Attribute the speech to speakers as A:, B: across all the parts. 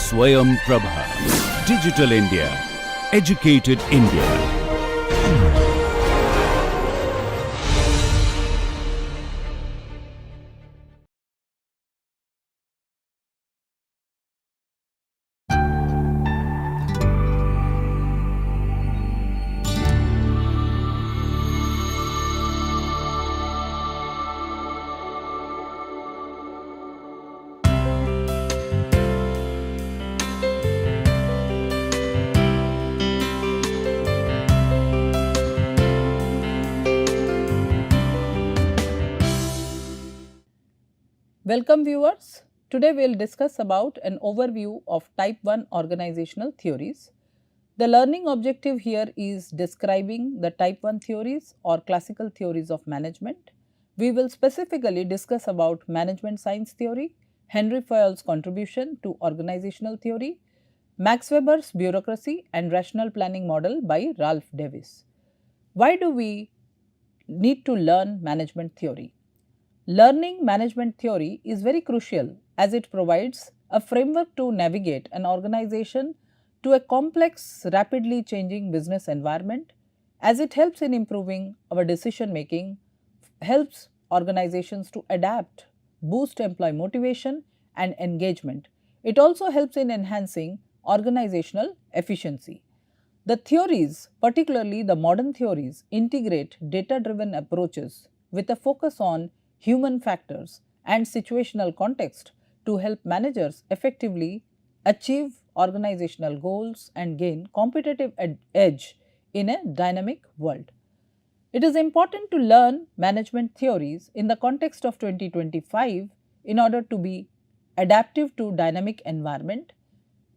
A: Swayam Prabha. Digital India. Educated India.
B: Welcome viewers. Today we will discuss about an overview of type 1 organizational theories. The learning objective here is describing the type 1 theories or classical theories of management. We will specifically discuss about management science theory, Henry Fayol's contribution to organizational theory, Max Weber's bureaucracy and rational planning model by Ralph Davis. Why do we need to learn management theory? Learning management theory is very crucial as it provides a framework to navigate an organization to a complex, rapidly changing business environment, as it helps in improving our decision making, helps organizations to adapt, boost employee motivation and engagement. It also helps in enhancing organizational efficiency. The theories, particularly the modern theories, integrate data-driven approaches with a focus on human factors and situational context to help managers effectively achieve organizational goals and gain competitive edge in a dynamic world. It is important to learn management theories in the context of 2025 in order to be adaptive to dynamic environment,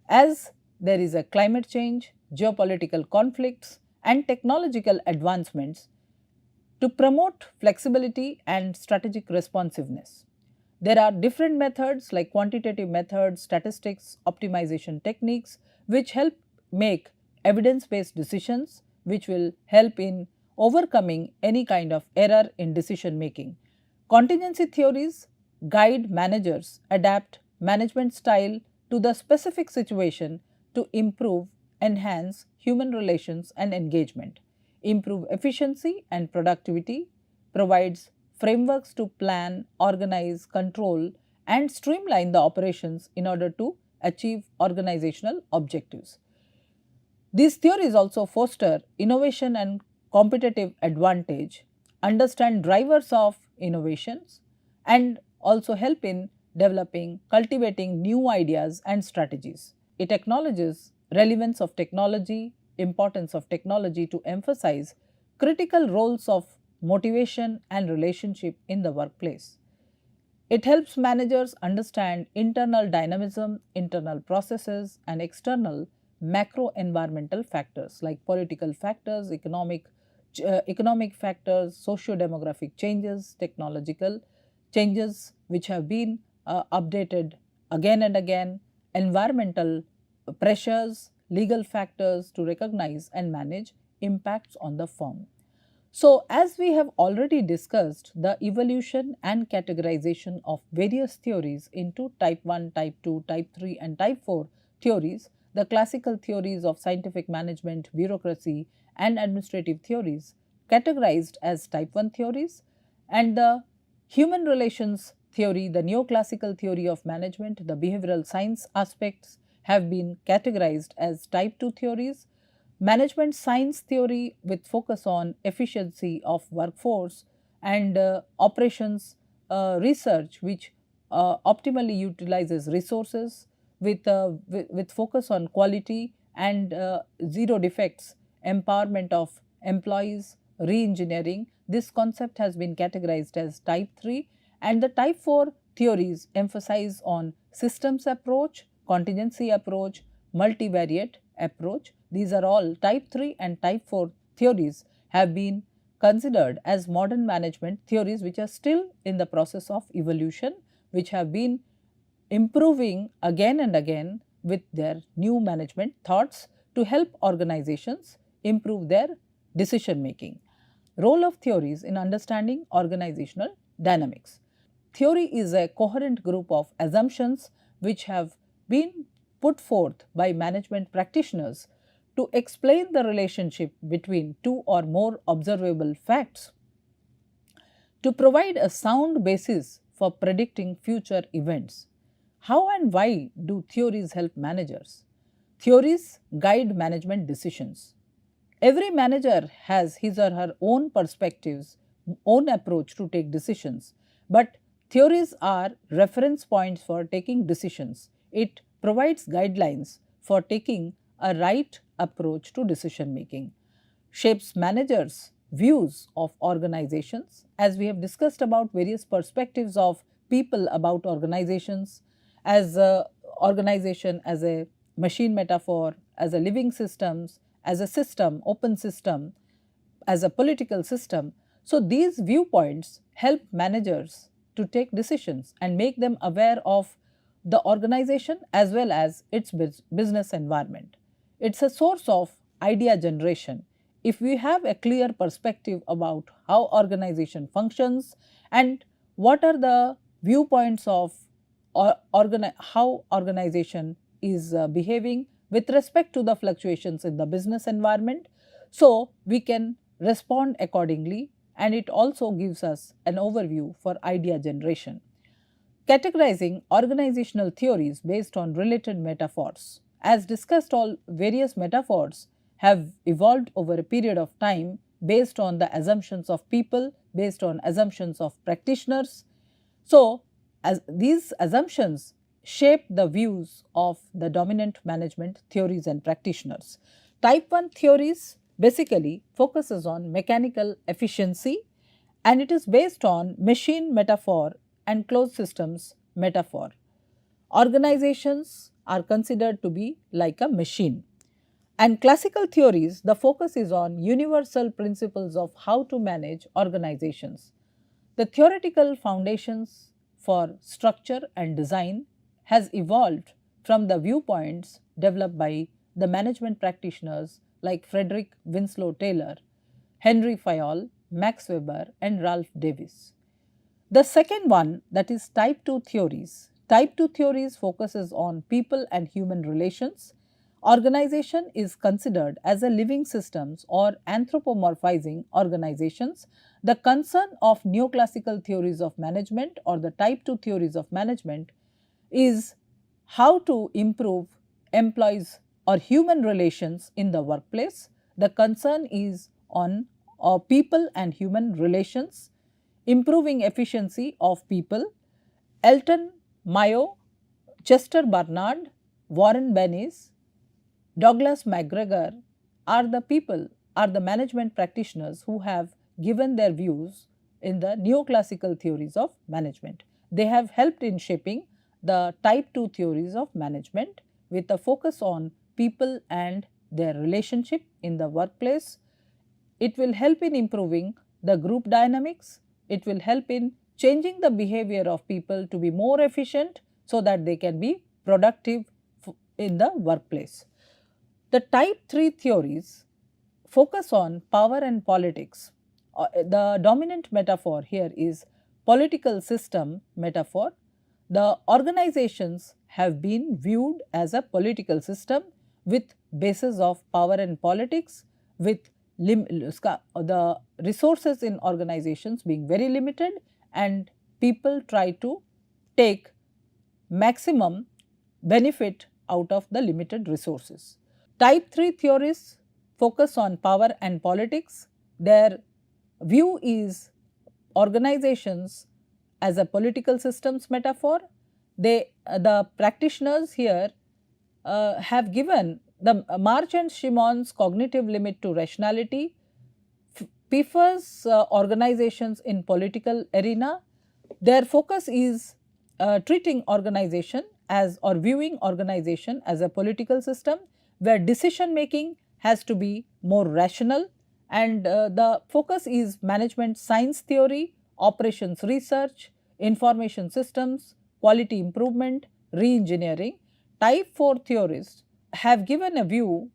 B: as there is a climate change, geopolitical conflicts and technological advancements to promote flexibility and strategic responsiveness. There are different methods like quantitative methods, statistics, optimization techniques which help make evidence-based decisions, which will help in overcoming any kind of error in decision making. Contingency theories guide managers adapt management style to the specific situation to improve, enhance human relations and engagement, improve efficiency and productivity, provides frameworks to plan, organize, control and streamline the operations in order to achieve organizational objectives. These theories also foster innovation and competitive advantage, understand drivers of innovations and also help in developing, cultivating new ideas and strategies. It acknowledges relevance of technology, importance of technology to emphasize critical roles of motivation and relationship in the workplace. It helps managers understand internal dynamism, internal processes and external macro environmental factors like political factors, economic factors, socio-demographic changes, technological changes which have been updated again and again, environmental pressures, legal factors to recognize and manage impacts on the firm. So, as we have already discussed the evolution and categorization of various theories into type 1, type 2, type 3 and type 4 theories, the classical theories of scientific management, bureaucracy and administrative theories categorized as type 1 theories, and the human relations theory, the neoclassical theory of management, the behavioral science aspects have been categorized as type 2 theories. Management science theory with focus on efficiency of workforce and operations research which optimally utilizes resources with focus on quality and zero defects, empowerment of employees, re-engineering. This concept has been categorized as type 3, and the type 4 theories emphasize on systems approach, contingency approach, multivariate approach. These are all type 3 and type 4 theories have been considered as modern management theories which are still in the process of evolution, which have been improving again and again with their new management thoughts to help organizations improve their decision making. Role of theories in understanding organizational dynamics. Theory is a coherent group of assumptions which have been put forth by management practitioners to explain the relationship between two or more observable facts, to provide a sound basis for predicting future events. How and why do theories help managers? Theories guide management decisions. Every manager has his or her own perspectives, own approach to take decisions, but theories are reference points for taking decisions. It provides guidelines for taking a right approach to decision making, shapes managers' views of organizations, as we have discussed about various perspectives of people about organizations, as a organization as a machine metaphor, as a living systems, as a system, open system, as a political system. So, these viewpoints help managers to take decisions and make them aware of the organization as well as its business environment. It is a source of idea generation. If we have a clear perspective about how organization functions and what are the viewpoints of how organization is behaving with respect to the fluctuations in the business environment, so we can respond accordingly, and it also gives us an overview for idea generation. Categorizing organizational theories based on related metaphors. As discussed, all various metaphors have evolved over a period of time based on the assumptions of people, based on assumptions of practitioners. So, as these assumptions shape the views of the dominant management theories and practitioners. Type 1 theories basically focuses on mechanical efficiency, and it is based on machine metaphor and closed systems metaphor. Organizations are considered to be like a machine. And classical theories, the focus is on universal principles of how to manage organizations. The theoretical foundations for structure and design has evolved from the viewpoints developed by the management practitioners like Frederick Winslow Taylor, Henry Fayol, Max Weber and Ralph Davis. The second one, that is type 2 theories. Type 2 theories focuses on people and human relations. Organization is considered as a living systems or anthropomorphizing organizations. The concern of neoclassical theories of management or the type 2 theories of management is how to improve employees or human relations in the workplace. The concern is on people and human relations, improving efficiency of people. Elton Mayo, Chester Barnard, Warren Bennis, Douglas McGregor are the people, are the management practitioners who have given their views in the neoclassical theories of management. They have helped in shaping the type 2 theories of management with a focus on people and their relationship in the workplace. It will help in improving the group dynamics. It will help in changing the behavior of people to be more efficient so that they can be productive in the workplace. The type 3 theories focus on power and politics. The dominant metaphor here is political system metaphor. The organizations have been viewed as a political system with basis of power and politics, with the resources in organizations being very limited and people try to take maximum benefit out of the limited resources. Type 3 theorists focus on power and politics. Their view is organizations as a political systems metaphor. The practitioners here have given the March and Shimon's cognitive limit to rationality, Pfeffer's organizations in political arena. Their focus is treating organization as or viewing organization as a political system where decision making has to be more rational, and the focus is management science theory, operations research, information systems, quality improvement, re-engineering. Type 4 theorists have given a view,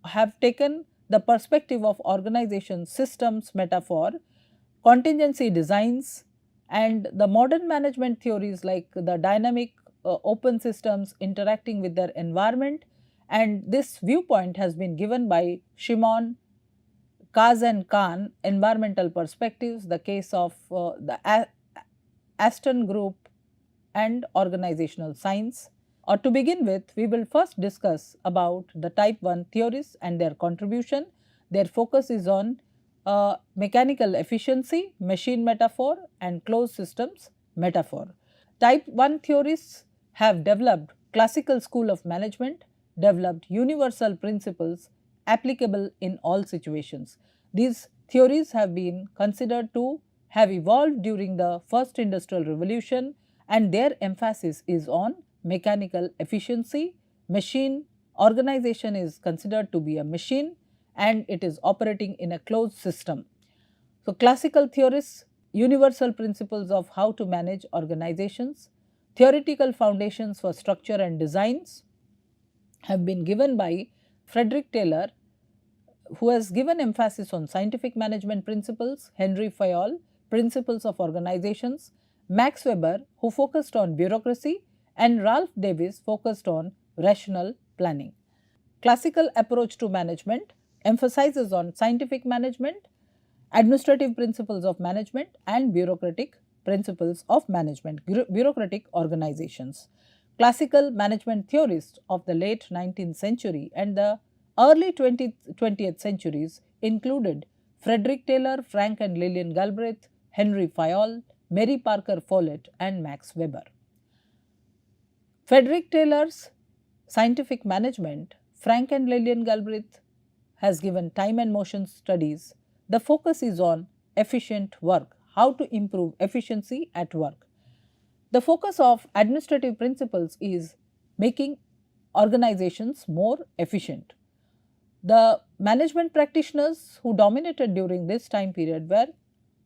B: have taken the perspective of organization systems metaphor, contingency designs, and the modern management theories like the dynamic open systems interacting with their environment, and this viewpoint has been given by Shimon, Kaz and Khan, Environmental Perspectives, the case of the Aston Group and Organizational Science. To begin with, we will first discuss about the type 1 theories and their contribution. Their focus is on mechanical efficiency, machine metaphor and closed systems metaphor. Type 1 theories have developed classical school of management, developed universal principles applicable in all situations. These theories have been considered to have evolved during the first industrial revolution, and their emphasis is on mechanical efficiency. Machine organization is considered to be a machine and it is operating in a closed system. So, classical theorists, universal principles of how to manage organizations, theoretical foundations for structure and designs have been given by Frederick Taylor, who has given emphasis on scientific management principles, Henry Fayol, principles of organizations, Max Weber, who focused on bureaucracy, and Ralph Davis focused on rational planning. Classical approach to management emphasizes on scientific management, administrative principles of management and bureaucratic principles of management, bureaucratic organizations. Classical management theorists of the late 19th century and the early 20th centuries included Frederick Taylor, Frank and Lillian Galbraith, Henry Fayol, Mary Parker Follett and Max Weber. Frederick Taylor's scientific management, Frank and Lillian Galbraith has given time and motion studies. The focus is on efficient work, how to improve efficiency at work. The focus of administrative principles is making organizations more efficient. The management practitioners who dominated during this time period were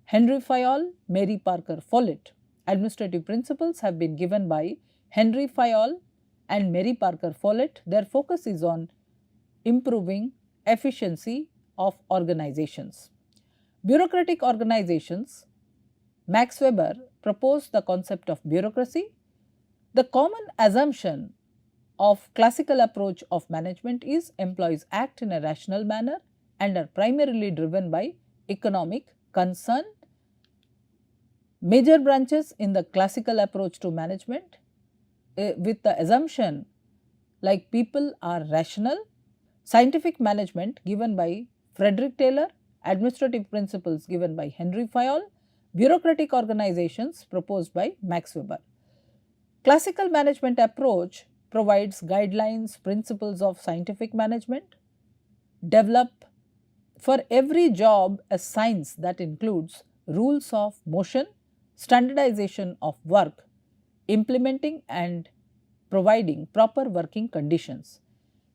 B: Henry Fayol, Mary Parker Follett. Administrative principles have been given by Henry Fayol and Mary Parker Follett. Their focus is on improving efficiency of organizations. Bureaucratic organizations, Max Weber proposed the concept of bureaucracy. The common assumption of classical approach of management is employees act in a rational manner and are primarily driven by economic concern. Major branches in the classical approach to management with the assumption like people are rational, scientific management given by Frederick Taylor, administrative principles given by Henry Fayol, bureaucratic organizations proposed by Max Weber. Classical management approach provides guidelines, principles of scientific management, develop for every job a science that includes rules of motion, standardization of work, implementing and providing proper working conditions.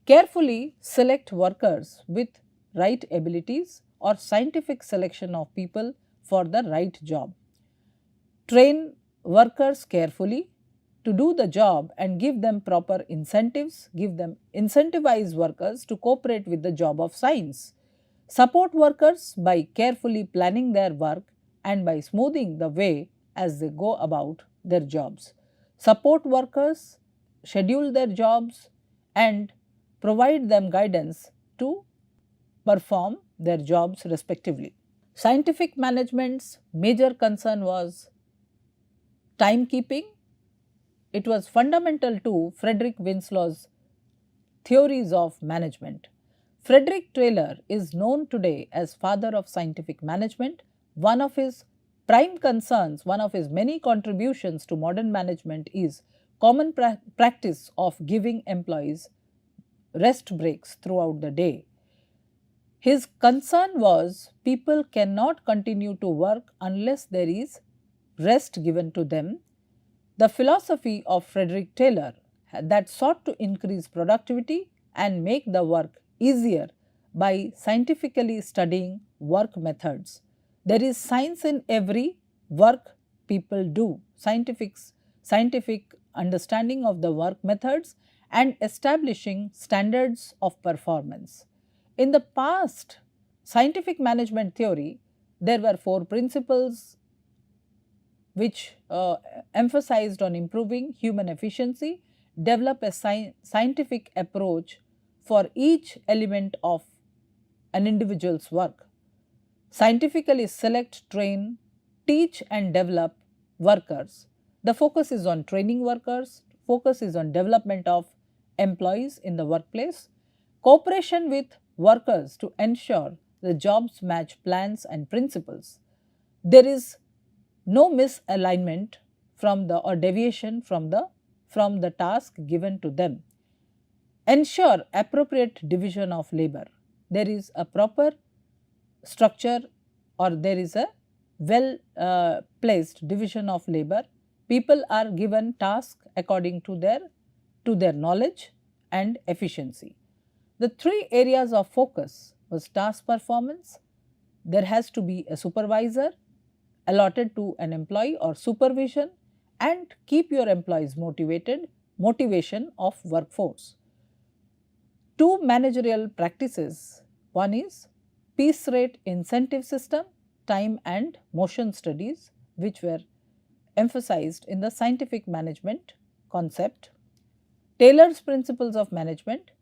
B: Carefully select workers with right abilities or scientific selection of people for the right job. Train workers carefully to do the job and give them proper incentives, incentivize workers to cooperate with the job of science. Support workers by carefully planning their work and by smoothing the way as they go about their jobs. Support workers, schedule their jobs and provide them guidance to perform their jobs respectively. Scientific management's major concern was timekeeping. It was fundamental to Frederick Winslow's theories of management. Frederick Taylor is known today as father of scientific management. One of his prime concerns, one of his many contributions to modern management is common practice of giving employees rest breaks throughout the day. His concern was people cannot continue to work unless there is rest given to them. The philosophy of Frederick Taylor that sought to increase productivity and make the work easier by scientifically studying work methods. There is science in every work people do, scientific understanding of the work methods and establishing standards of performance. In the past scientific management theory, there were 4 principles which emphasized on improving human efficiency, develop a scientific approach for each element of an individual's work, scientifically select, train, teach and develop workers. The focus is on training workers, focus is on development of employees in the workplace, cooperation with workers to ensure the jobs match plans and principles. There is no misalignment from the or deviation from the task given to them. Ensure appropriate division of labor. There is a proper structure or there is a well placed division of labor. People are given tasks according to their knowledge and efficiency. The three areas of focus was task performance. There has to be a supervisor allotted to an employee or supervision, and keep your employees motivated, motivation of workforce. Two managerial practices, one is piece rate incentive system, time and motion studies, which were emphasized in the scientific management concept. Taylor's principles of management,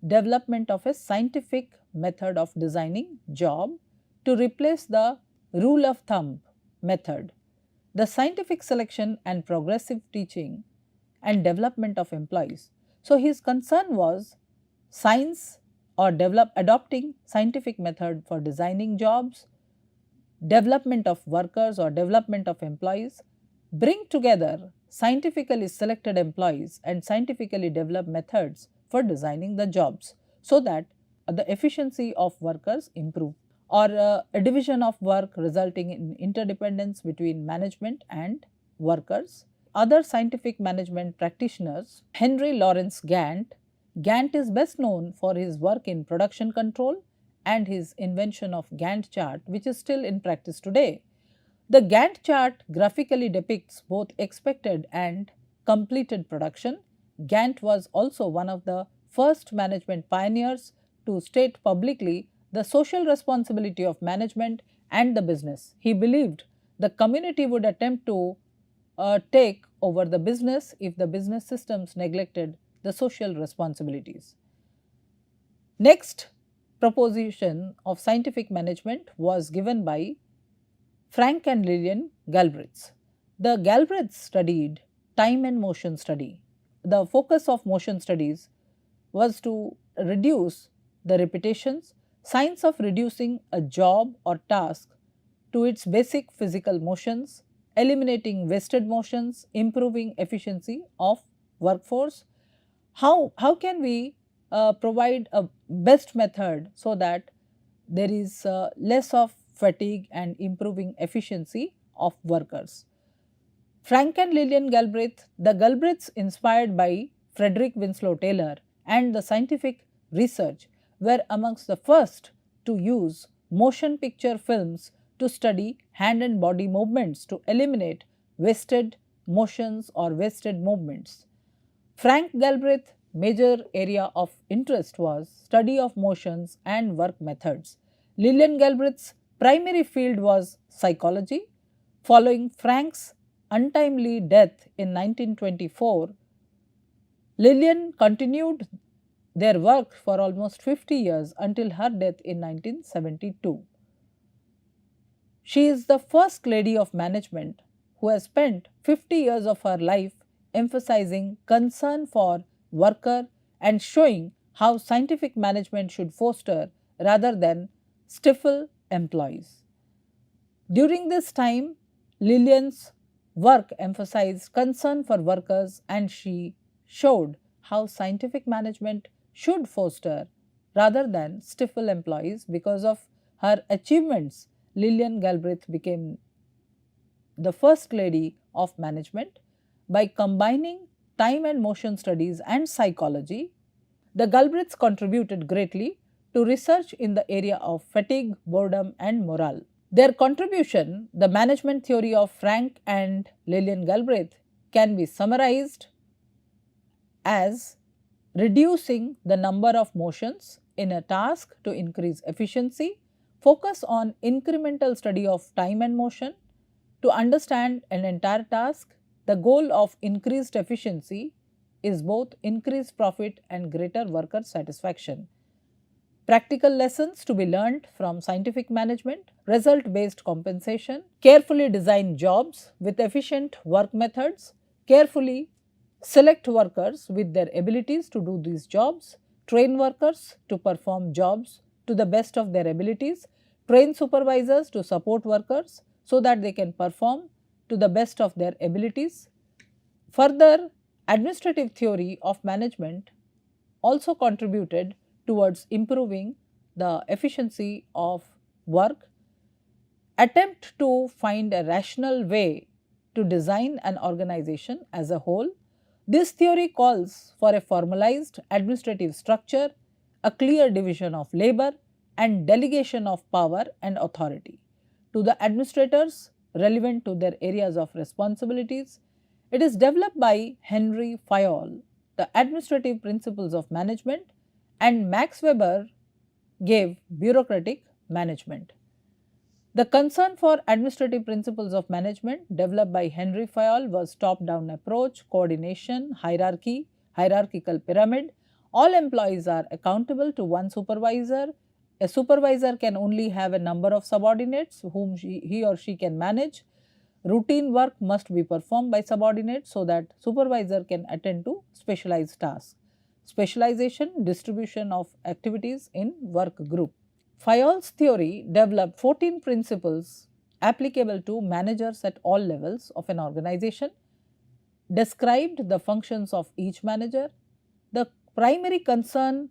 B: development of a scientific method of designing job to replace the rule of thumb method. The scientific selection and progressive teaching and development of employees. So, his concern was science or adopting scientific method for designing jobs, development of workers or development of employees, bring together scientifically selected employees and scientifically developed methods for designing the jobs, so that the efficiency of workers improve, or a division of work resulting in interdependence between management and workers. Other scientific management practitioners, Henry Lawrence Gantt. Gantt is best known for his work in production control and his invention of Gantt chart, which is still in practice today. The Gantt chart graphically depicts both expected and completed production. Gantt was also one of the first management pioneers to state publicly the social responsibility of management and the business. He believed the community would attempt to take over the business if the business systems neglected the social responsibilities. Next proposition of scientific management was given by Frank and Lillian Galbraith. The Galbraiths studied time and motion study. The focus of motion studies was to reduce the repetitions, science of reducing a job or task to its basic physical motions, eliminating wasted motions, improving efficiency of workforce. How can we provide a best method so that there is less of fatigue and improving efficiency of workers? Frank and Lillian Galbraith, the Galbraiths, inspired by Frederick Winslow Taylor and the scientific research, were amongst the first to use motion picture films to study hand and body movements to eliminate wasted motions or wasted movements. Frank Galbraith's major area of interest was study of motions and work methods. Lillian Galbraith's primary field was psychology. Following Frank's untimely death in 1924, Lillian continued their work for almost 50 years until her death in 1972. She is the first lady of management who has spent 50 years of her life emphasizing concern for worker and showing how scientific management should foster rather than stifle employees. During this time, Lillian's work emphasized concern for workers, and she showed how scientific management should foster rather than stifle employees. Because of her achievements, Lillian Galbraith became the first lady of management. By combining time and motion studies and psychology, the Galbraiths contributed greatly to research in the area of fatigue, boredom and morale. Their contribution, the management theory of Frank and Lillian Galbraith, can be summarized as reducing the number of motions in a task to increase efficiency, focus on incremental study of time and motion To understand an entire task, the goal of increased efficiency is both increased profit and greater worker satisfaction. Practical lessons to be learned from scientific management, result based compensation, carefully design jobs with efficient work methods, carefully select workers with their abilities to do these jobs, train workers to perform jobs to the best of their abilities, train supervisors to support workers so that they can perform to the best of their abilities. Further, administrative theory of management also contributed towards improving the efficiency of work. Attempt to find a rational way to design an organization as a whole. This theory calls for a formalized administrative structure, a clear division of labor and delegation of power and authority to the administrators relevant to their areas of responsibilities. It is developed by Henry Fayol, the administrative principles of management, and Max Weber gave bureaucratic management. The concern for administrative principles of management developed by Henry Fayol was top-down approach, coordination, hierarchy, hierarchical pyramid. All employees are accountable to one supervisor. A supervisor can only have a number of subordinates whom he or she can manage. Routine work must be performed by subordinates so that supervisor can attend to specialized tasks. Specialization, distribution of activities in work group. Fayol's theory developed 14 principles applicable to managers at all levels of an organization, described the functions of each manager. The primary concern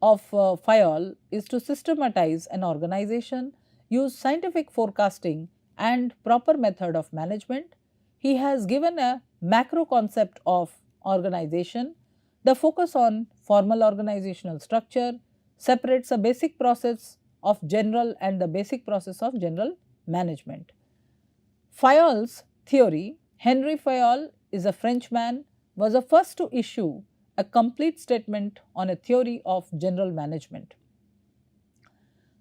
B: of Fayol is to systematize an organization, use scientific forecasting and proper method of management. He has given a macro concept of organization. The focus on formal organizational structure separates a basic process of general and the basic process of general management. Fayol's theory, Henry Fayol is a Frenchman, was the first to issue a complete statement on a theory of general management.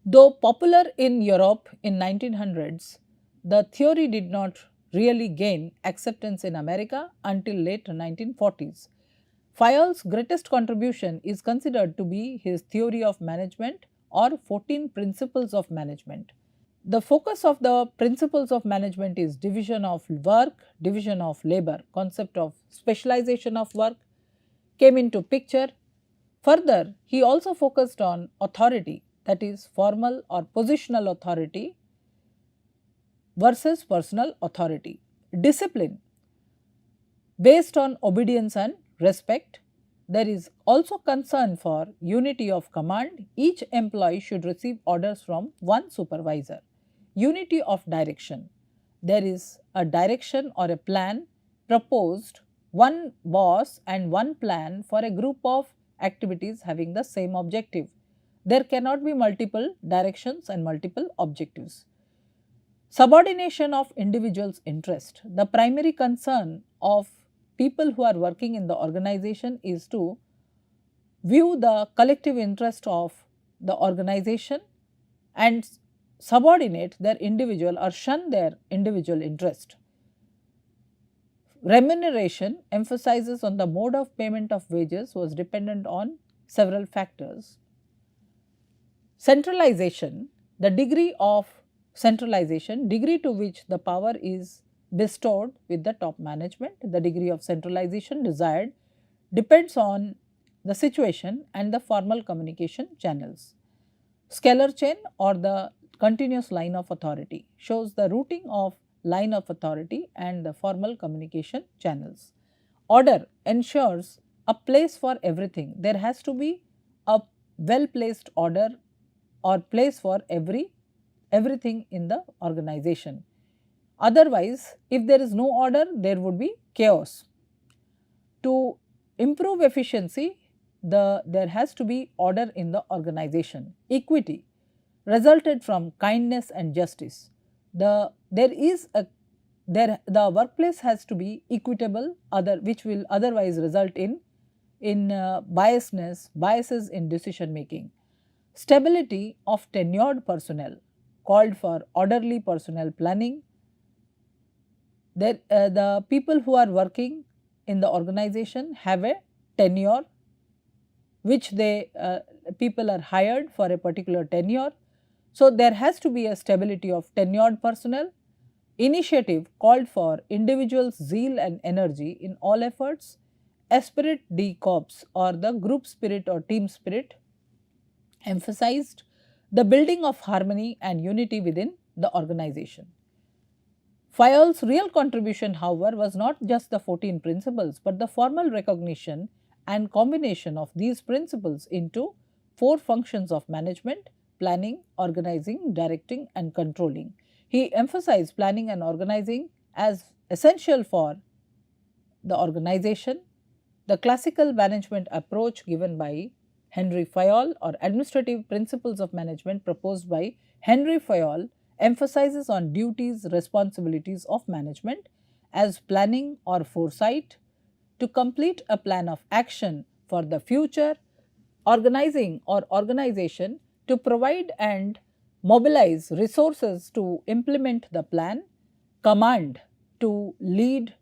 B: Though popular in Europe in 1900s, the theory did not really gain acceptance in America until late 1940s. Fayol's greatest contribution is considered to be his theory of management or 14 principles of management. The focus of the principles of management is division of work, division of labor, concept of specialization of work came into picture. Further, he also focused on authority, that is formal or positional authority versus personal authority. Discipline based on obedience and respect. There is also concern for unity of command. Each employee should receive orders from one supervisor. Unity of direction. There is a direction or a plan proposed, one boss and one plan for a group of activities having the same objective. There cannot be multiple directions and multiple objectives. Subordination of individuals' interest. The primary concern of people who are working in the organization is to view the collective interest of the organization and subordinate their individual or shun their individual interest. Remuneration emphasizes on the mode of payment of wages was dependent on several factors. Centralization, the degree of centralization, degree to which the power is bestowed with the top management, the degree of centralization desired depends on the situation and the formal communication channels. Scalar chain or the continuous line of authority shows the routing of line of authority and the formal communication channels. Order ensures a place for everything. There has to be a well placed order or place for everything in the organization. Otherwise, if there is no order, there would be chaos. To improve efficiency, there has to be order in the organization. Equity resulted from kindness and justice. The workplace has to be equitable, which will otherwise result in biases in decision making. Stability of tenured personnel called for orderly personnel planning, The people who are working in the organization have a tenure, which people are hired for a particular tenure. So, there has to be a stability of tenured personnel. Initiative called for individuals' zeal and energy in all efforts. Esprit de corps, or the group spirit or team spirit, emphasized the building of harmony and unity within the organization. Fayol's real contribution, however, was not just the 14 principles, but the formal recognition and combination of these principles into 4 functions of management: planning, organizing, directing and controlling. He emphasized planning and organizing as essential for the organization. The classical management approach given by Henry Fayol, or administrative principles of management proposed by Henry Fayol, emphasizes on duties, responsibilities of management as planning or foresight to complete a plan of action for the future, organizing or organization to provide and mobilize resources to implement the plan, command to lead,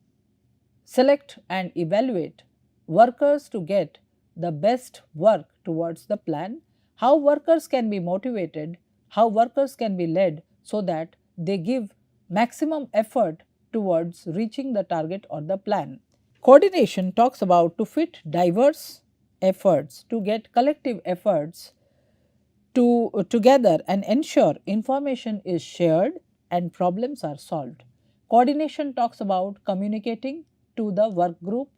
B: select and evaluate workers to get the best work towards the plan, how workers can be motivated, how workers can be led so that they give maximum effort towards reaching the target or the plan. Coordination talks about to fit diverse efforts, to get collective efforts together and ensure information is shared and problems are solved. Coordination talks about communicating to the work group,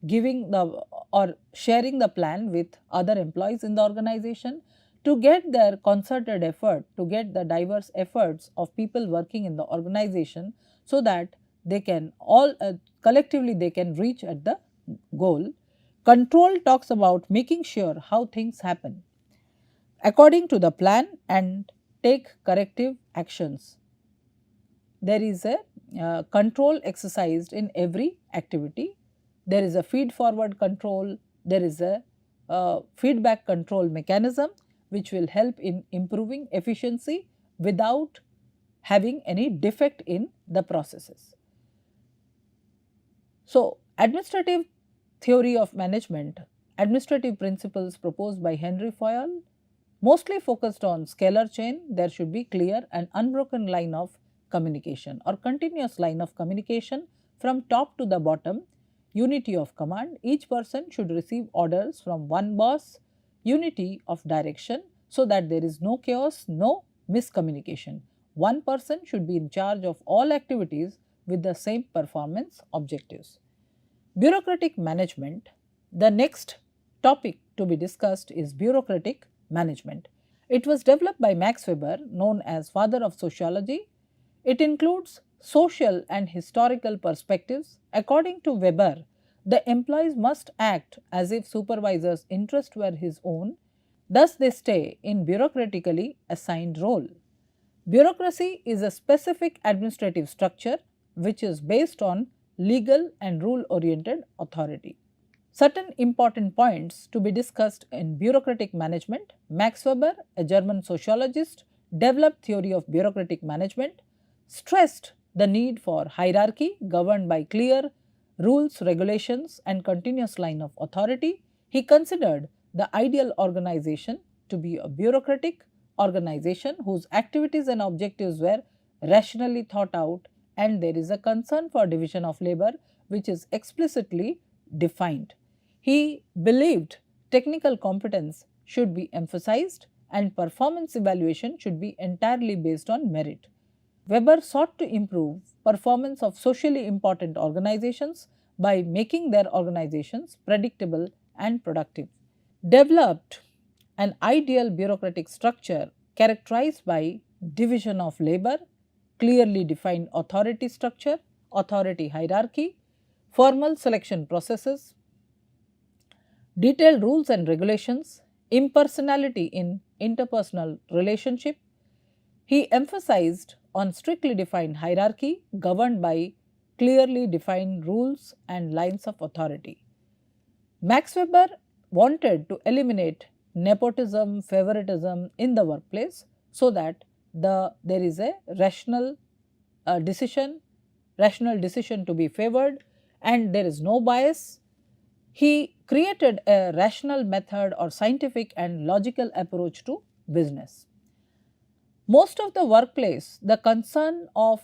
B: giving the or sharing the plan with other employees in the organization to get their concerted effort, to get the diverse efforts of people working in the organization, so that they can all collectively they can reach at the goal. Control talks about making sure how things happen according to the plan and take corrective actions. There is a control exercised in every activity. There is a feed forward control, there is a feedback control mechanism which will help in improving efficiency without having any defect in the processes. So, administrative theory of management, administrative principles proposed by Henry Fayol mostly focused on scalar chain. There should be clear and unbroken line of communication or continuous line of communication from top to the bottom, unity of command. Each person should receive orders from one boss, unity of direction so that there is no chaos, no miscommunication. One person should be in charge of all activities with the same performance objectives. Bureaucratic management. The next topic to be discussed is bureaucratic management. It was developed by Max Weber, known as father of sociology. It includes social and historical perspectives. According to Weber, the employees must act as if supervisor's interest were his own, thus they stay in bureaucratically assigned role. Bureaucracy is a specific administrative structure which is based on legal and rule oriented authority. Certain important points to be discussed in bureaucratic management. Max Weber, a German sociologist, developed theory of bureaucratic management, stressed the need for hierarchy governed by clear rules, regulations and continuous line of authority. He considered the ideal organization to be a bureaucratic organization whose activities and objectives were rationally thought out, and there is a concern for division of labor which is explicitly defined. He believed technical competence should be emphasized and performance evaluation should be entirely based on merit. Weber sought to improve performance of socially important organizations by making their organizations predictable and productive. Developed an ideal bureaucratic structure characterized by division of labor, clearly defined authority structure, authority hierarchy, formal selection processes, detailed rules and regulations, impersonality in interpersonal relationship. He emphasized on strictly defined hierarchy governed by clearly defined rules and lines of authority. Max Weber wanted to eliminate nepotism, favoritism in the workplace so that there is a rational decision rational decision to be favored, and there is no bias. He created a rational method or scientific and logical approach to business. Most of the workplace, the concern of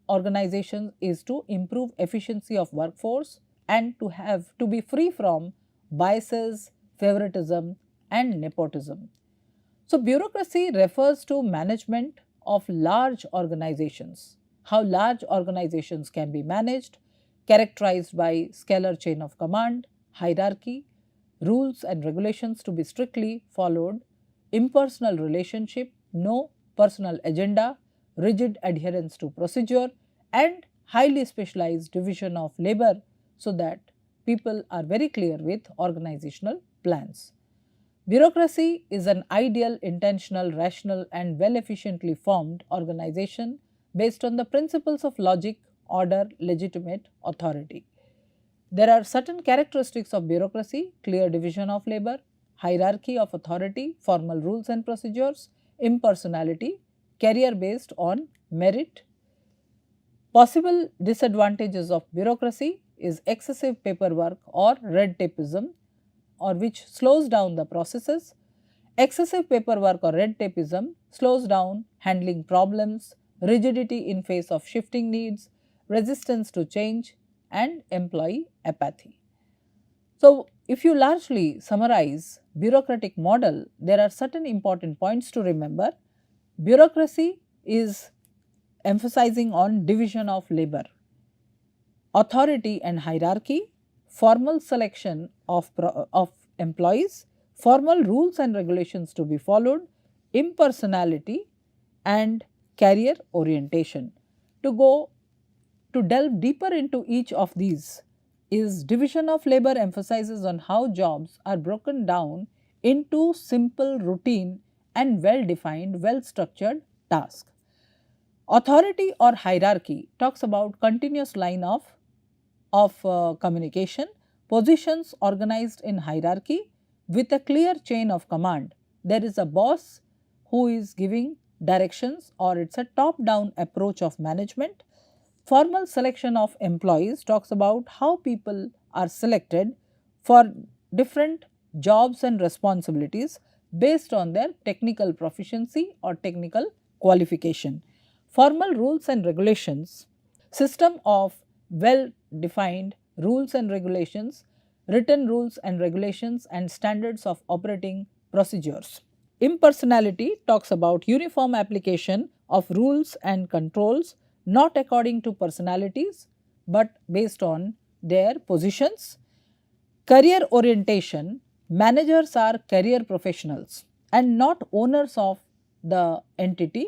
B: organizations is to improve efficiency of workforce and to be free from biases, favoritism and nepotism. So, bureaucracy refers to management of large organizations, how large organizations can be managed, characterized by scalar chain of command, hierarchy, rules and regulations to be strictly followed, impersonal relationship, no personal agenda, rigid adherence to procedure and highly specialized division of labor so that people are very clear with organizational plans. Bureaucracy is an ideal, intentional, rational and well efficiently formed organization based on the principles of logic, order, legitimate authority. There are certain characteristics of bureaucracy: clear division of labor, hierarchy of authority, formal rules and procedures, impersonality, career based on merit. Possible disadvantages of bureaucracy is excessive paperwork or red tapeism, or which slows down the processes. Excessive paperwork or red tapeism slows down handling problems, rigidity in face of shifting needs, resistance to change and employee apathy. So, if you largely summarize bureaucratic model, there are certain important points to remember. Bureaucracy is emphasizing on division of labor, authority and hierarchy, formal selection of employees, formal rules and regulations to be followed, impersonality and career orientation. To delve deeper into each of these is division of labor emphasizes on how jobs are broken down into simple, routine and well defined, well structured tasks. Authority or hierarchy talks about continuous line of communication, positions organized in hierarchy with a clear chain of command. There is a boss who is giving directions, or it is a top down approach of management. Formal selection of employees talks about how people are selected for different jobs and responsibilities based on their technical proficiency or technical qualification. Formal rules and regulations, system of well defined rules and regulations, written rules and regulations and standards of operating procedures. Impersonality talks about uniform application of rules and controls, not according to personalities but based on their positions. Career orientation, managers are career professionals and not owners of the entity.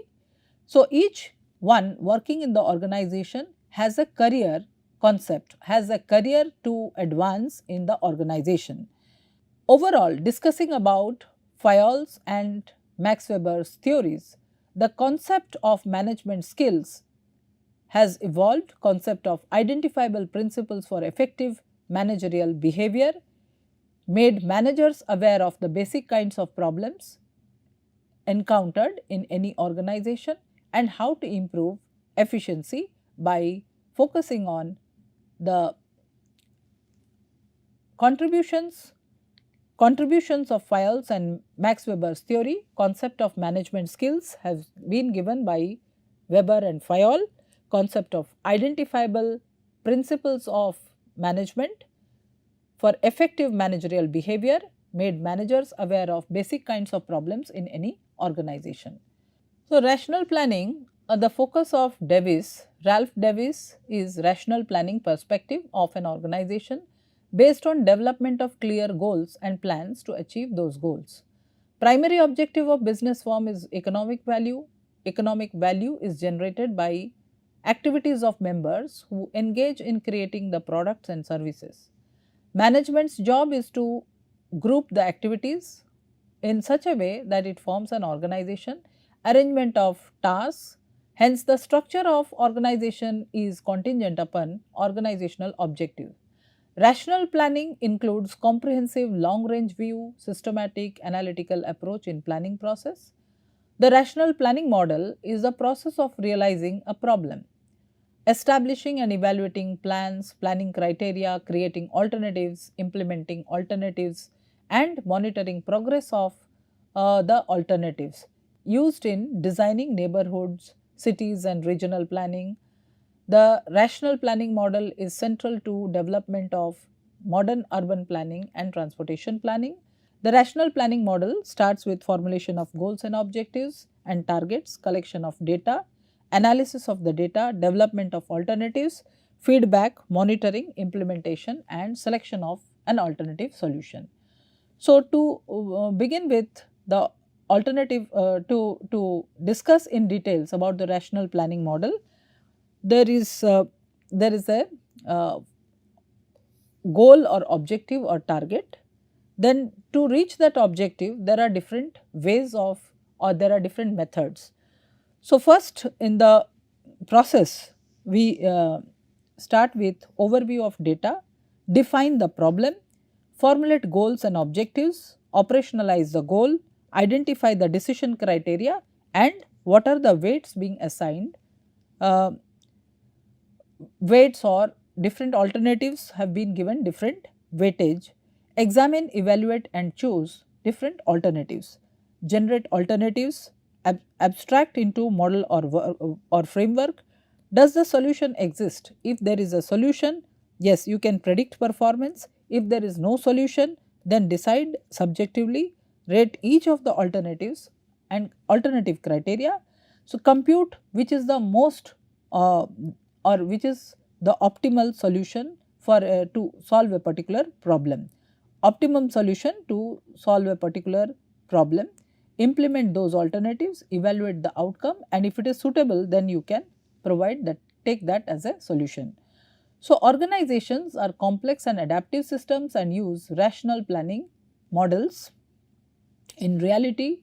B: So, each one working in the organization has a career concept, has a career to advance in the organization. Overall, discussing about Fayol's and Max Weber's theories, the concept of management skills has evolved, concept of identifiable principles for effective managerial behavior, made managers aware of the basic kinds of problems encountered in any organization and how to improve efficiency by focusing on the contributions of Fayol's and Max Weber's theory. Concept of management skills has been given by Weber and Fayol. Concept of identifiable principles of management for effective managerial behavior, made managers aware of basic kinds of problems in any organization. So, rational planning, the focus of Ralph Davis, is rational planning perspective of an organization based on development of clear goals and plans to achieve those goals. Primary objective of business firm is economic value. Economic value is generated by activities of members who engage in creating the products and services. Management's job is to group the activities in such a way that it forms an organization, arrangement of tasks. Hence, the structure of organization is contingent upon organizational objective. Rational planning includes comprehensive long range view, systematic analytical approach in planning process. The rational planning model is the process of realizing a problem. establishing and evaluating plans, planning criteria, creating alternatives, implementing alternatives, and monitoring progress of the alternatives used in designing neighborhoods, cities and regional planning. The rational planning model is central to development of modern urban planning and transportation planning. The rational planning model starts with formulation of goals and objectives and targets, collection of data, analysis of the data, development of alternatives, feedback, monitoring, implementation and selection of an alternative solution. So, to begin with the alternative to discuss in details about the rational planning model, there is a goal or objective or target. Then to reach that objective there are different ways of, or there are different methods. So, first in the process we start with overview of data, define the problem, formulate goals and objectives, operationalize the goal, identify the decision criteria and what are the weights being assigned. Weights or different alternatives have been given different weightage. Examine, evaluate and choose different alternatives. Generate alternatives, abstract into model or framework. Does the solution exist? If there is a solution, yes, you can predict performance. If there is no solution, then decide subjectively, rate each of the alternatives and alternative criteria. So, compute which is the most or which is the optimal solution for to solve a particular problem. Optimum solution to solve a particular problem, implement those alternatives, evaluate the outcome and if it is suitable then you can provide that, take that as a solution. So, organizations are complex and adaptive systems and use rational planning models. In reality,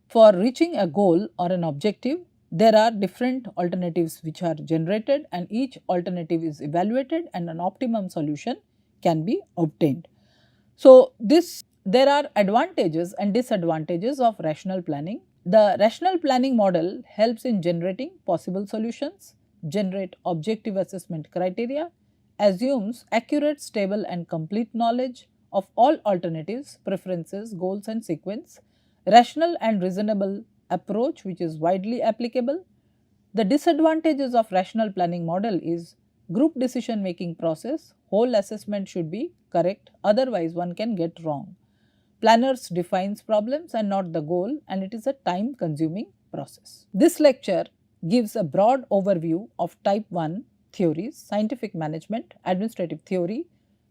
B: for reaching a goal or an objective, there are different alternatives which are generated and each alternative is evaluated and an optimum solution can be obtained. So, there are advantages and disadvantages of rational planning. The rational planning model helps in generating possible solutions, generate objective assessment criteria, assumes accurate, stable and complete knowledge of all alternatives, preferences, goals and sequence, rational and reasonable approach which is widely applicable. The disadvantages of rational planning model is group decision making process, whole assessment should be correct, otherwise one can get wrong. Planners defines problems and not the goal and it is a time consuming process. This lecture gives a broad overview of type 1 theories, scientific management, administrative theory,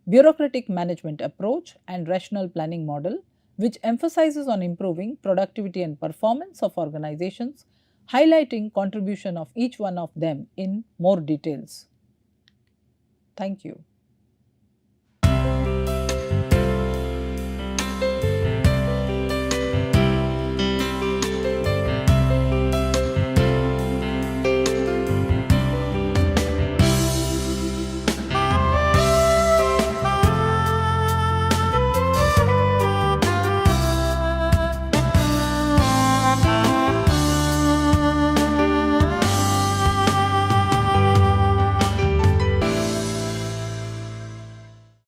B: bureaucratic management approach and rational planning model, which emphasizes on improving productivity and performance of organizations, highlighting contribution of each one of them in more details. Thank you.